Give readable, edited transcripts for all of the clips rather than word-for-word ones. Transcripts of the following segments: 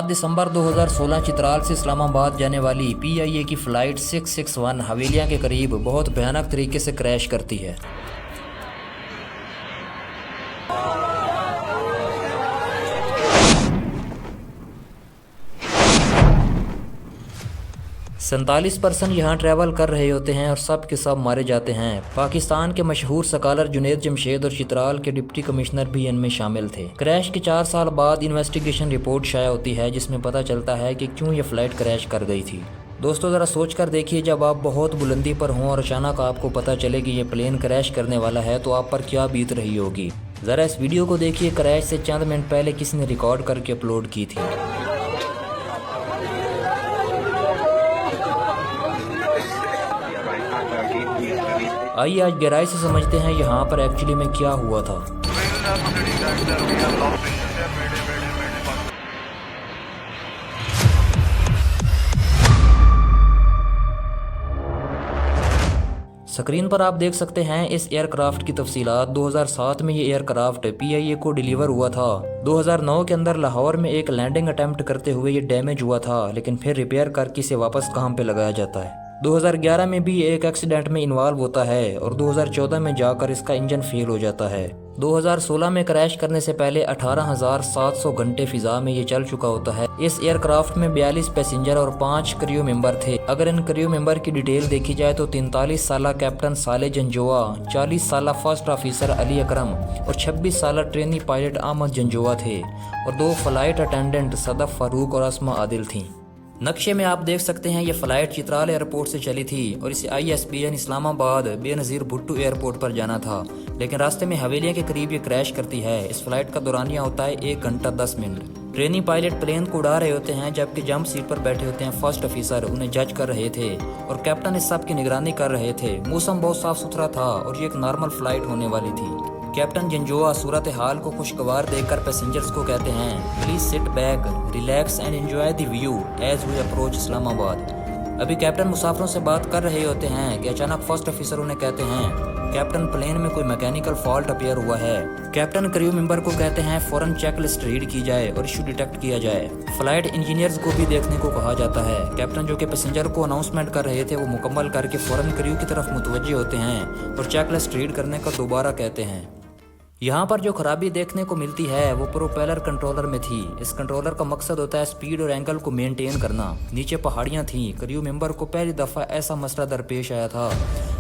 दिसंबर 2016 चित्राल से इस्लामाबाद जाने वाली PIA की फ़्लाइट 661 हवेलियां के करीब बहुत भयानक तरीके से क्रैश करती है। सैंतालीस पर्सन यहाँ ट्रैवल कर रहे होते हैं और सब के सब मारे जाते हैं। पाकिस्तान के मशहूर स्कॉलर जुनेद जमशेद और चित्राल के डिप्टी कमिश्नर भी इनमें शामिल थे। क्रैश के 4 साल बाद इन्वेस्टिगेशन रिपोर्ट शाया होती है जिसमें पता चलता है कि क्यों ये फ्लाइट क्रैश कर गई थी। दोस्तों ज़रा सोच कर देखिए, जब आप बहुत बुलंदी पर हों और अचानक आपको पता चले कि ये प्लेन क्रैश करने वाला है तो आप पर क्या बीत रही होगी। ज़रा इस वीडियो को देखिए, क्रैश से चंद मिनट पहले किसी ने रिकॉर्ड करके अपलोड की थी। आइए आज गहराई से समझते हैं यहाँ पर एक्चुअली में क्या हुआ था। स्क्रीन पर आप देख सकते हैं इस एयरक्राफ्ट की तफसीलात। 2007 में ये एयरक्राफ्ट PIA को डिलीवर हुआ था। 2009 के अंदर लाहौर में एक लैंडिंग अटेम्प्ट करते हुए ये डैमेज हुआ था, लेकिन फिर रिपेयर करके इसे वापस काम पे लगाया जाता है। 2011 में भी एक एक्सीडेंट में इन्वॉल्व होता है और 2014 में जाकर इसका इंजन फेल हो जाता है। 2016 में क्रैश करने से पहले 18,700 घंटे फिजा में ये चल चुका होता है। इस एयरक्राफ्ट में 42 पैसेंजर और 5 क्रू मेंबर थे। अगर इन क्रू मेंबर की डिटेल देखी जाए तो 43 साला कैप्टन साले जंजोआ, 40 साला फर्स्ट ऑफिसर अली अकरम और 26 साला ट्रेनी पायलट अहमद जंजोआ थे और 2 फ्लाइट अटेंडेंट सदफ फारूक और असमा आदिल थीं। नक्शे में आप देख सकते हैं ये फ़्लाइट चित्राल एयरपोर्ट से चली थी और इसे ISBN इस्लामाबाद बेनज़ीर भुट्टो एयरपोर्ट पर जाना था, लेकिन रास्ते में हवेलियां के करीब ये क्रैश करती है। इस फ्लाइट का दौरानिया होता है 1 घंटा 10 मिनट। ट्रेनी पायलट प्लेन को उड़ा रहे होते हैं जबकि जंप सीट पर बैठे होते हैं फर्स्ट ऑफिसर, उन्हें जज कर रहे थे और कैप्टन इस सब की निगरानी कर रहे थे। मौसम बहुत साफ सुथरा था और ये एक नॉर्मल फ्लाइट होने वाली थी। कैप्टन जंजोआ सूरत हाल को खुशगवार देखकर पैसेंजर्स को कहते हैं, please sit back, relax and enjoy the view as we approach Islamabad. अभी कैप्टन मुसाफिरों से बात कर रहे होते हैं कि अचानक फर्स्ट ऑफिसर उन्हें कहते हैं, कैप्टन प्लेन में कोई मैकेनिकल फॉल्ट अपीयर हुआ है। कैप्टन क्रू मेंबर को कहते हैं फौरन चेक लिस्ट रीड की जाए और इशू डिटेक्ट किया जाए। फ्लाइट इंजीनियर्स को भी देखने को कहा जाता है। कैप्टन जो कि पैसेंजर को अनाउंसमेंट कर रहे थे वो मुकम्मल करके फौरन क्रू की तरफ मुतवज्जे होते हैं और चेक लिस्ट रीड करने का दोबारा कहते हैं। यहाँ पर जो खराबी देखने को मिलती है वो प्रोपेलर कंट्रोलर में थी। इस कंट्रोलर का मकसद होता है स्पीड और एंगल को मेंटेन करना। नीचे पहाड़ियाँ थीं। क्रू मेंबर को पहली दफ़ा ऐसा मसला दरपेश आया था।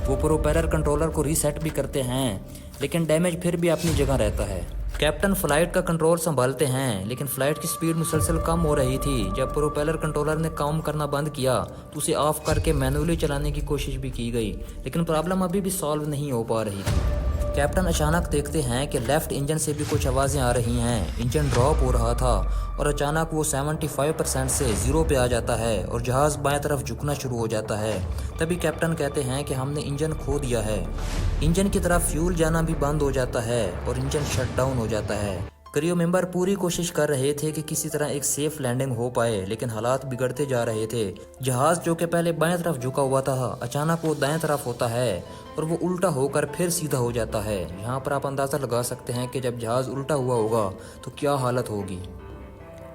वो प्रोपेलर कंट्रोलर को रीसेट भी करते हैं, लेकिन डैमेज फिर भी अपनी जगह रहता है। कैप्टन फ्लाइट का कंट्रोल संभालते हैं, लेकिन फ्लाइट की स्पीड मुसलसल कम हो रही थी। जब प्रोपेलर कंट्रोलर ने काम करना बंद किया तो उसे ऑफ करके मैनुअली चलाने की कोशिश भी की गई, लेकिन प्रॉब्लम अभी भी सॉल्व नहीं हो पा रही थी। कैप्टन अचानक देखते हैं कि लेफ्ट इंजन से भी कुछ आवाज़ें आ रही हैं। इंजन ड्रॉप हो रहा था और अचानक वो 75% से 0 पे आ जाता है और जहाज़ बाएं तरफ झुकना शुरू हो जाता है। तभी कैप्टन कहते हैं कि हमने इंजन खो दिया है। इंजन की तरफ फ्यूल जाना भी बंद हो जाता है और इंजन शट डाउन हो जाता है। क्रू मेंबर पूरी कोशिश कर रहे थे कि किसी तरह एक सेफ लैंडिंग हो पाए, लेकिन हालात बिगड़ते जा रहे थे। जहाज जो कि पहले बाएं तरफ झुका हुआ था अचानक वो दाएं तरफ होता है और वो उल्टा होकर फिर सीधा हो जाता है। यहाँ पर आप अंदाज़ा लगा सकते हैं कि जब जहाज उल्टा हुआ होगा तो क्या हालत होगी।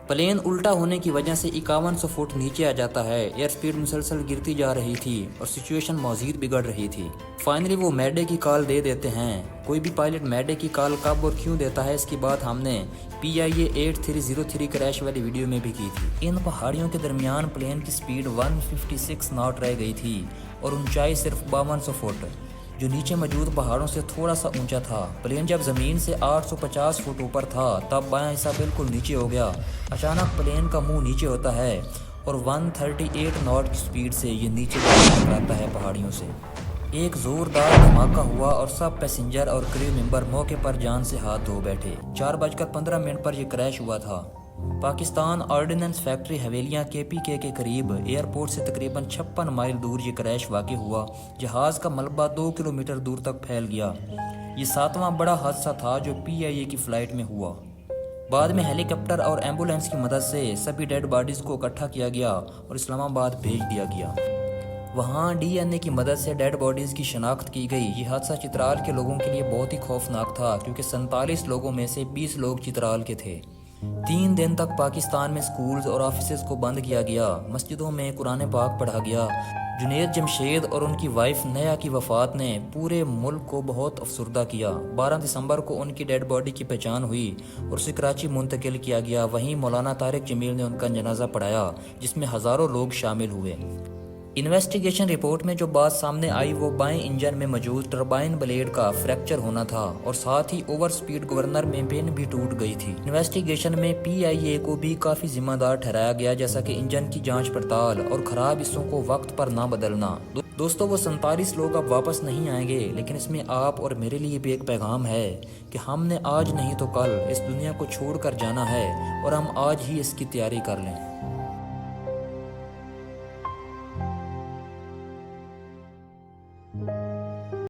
प्लेन उल्टा होने की वजह से 5100 फुट नीचे आ जाता है। एयर स्पीड मुसलसल गिरती जा रही थी और सिचुएशन मज़ीद बिगड़ रही थी। फाइनली वो मैडे की कॉल दे देते हैं। कोई भी पायलट मैडे की कॉल कब और क्यों देता है इसकी बात हमने PIA 8303 क्रैश वाली वीडियो में भी की थी। इन पहाड़ियों के दरमियान प्लेन की स्पीड 156 नॉट रह गई थी और ऊंचाई सिर्फ 5200 फुट, जो नीचे मौजूद पहाड़ों से थोड़ा सा ऊंचा था। प्लेन जब ज़मीन से 850 फुट ऊपर था तब बायां हिस्सा बिल्कुल नीचे हो गया। अचानक प्लेन का मुंह नीचे होता है और 138 नॉट की स्पीड से ये नीचे टकराता है पहाड़ियों से। एक ज़ोरदार धमाका हुआ और सब पैसेंजर और क्रू मेंबर मौके पर जान से हाथ धो बैठे। 4:15 पर यह क्रैश हुआ था। पाकिस्तान ऑर्डिनेंस फैक्ट्री हवेलियां KPK के करीब एयरपोर्ट से तकरीबन 56 माइल दूर ये क्रैश वाक़ हुआ। जहाज़ का मलबा 2 किलोमीटर दूर तक फैल गया। ये 7वां बड़ा हादसा था जो PIA की फ़्लाइट में हुआ। बाद में हेलीकॉप्टर और एम्बुलेंस की मदद से सभी डेड बॉडीज़ को इकट्ठा किया गया और इस्लामाबाद भेज दिया गया। वहाँ डीएनए की मदद से डेड बॉडीज़ की शनाख्त की गई। ये हादसा चित्राल के लोगों के लिए बहुत ही खौफनाक था, क्योंकि 47 लोगों में से 20 लोग चित्राल के थे। 3 दिन तक पाकिस्तान में स्कूल्स और ऑफिसेज को बंद किया गया, मस्जिदों में कुरान पाक पढ़ा गया। जुनेद जमशेद और उनकी वाइफ नया की वफात ने पूरे मुल्क को बहुत अफसरदा किया। 12 दिसंबर को उनकी डेड बॉडी की पहचान हुई और उसे कराची मुंतकिल किया गया। वहीं मौलाना तारिक जमील ने उनका जनाजा पढ़ाया, जिसमें हज़ारों लोग शामिल हुए। इन्वेस्टिगेशन रिपोर्ट में जो बात सामने आई वो बाएं इंजन में मौजूद टरबाइन ब्लेड का फ्रैक्चर होना था और साथ ही ओवर स्पीड गवर्नर में पिन भी टूट गई थी। इन्वेस्टिगेशन में पीआईए को भी काफी जिम्मेदार ठहराया गया, जैसा कि इंजन की जांच पड़ताल और खराब हिस्सों को वक्त पर ना बदलना। दोस्तों, वो 47 लोग अब वापस नहीं आएंगे, लेकिन इसमें आप और मेरे लिए भी एक पैगाम है कि हमने आज नहीं तो कल इस दुनिया को छोड़ कर जाना है और हम आज ही इसकी तैयारी कर लें।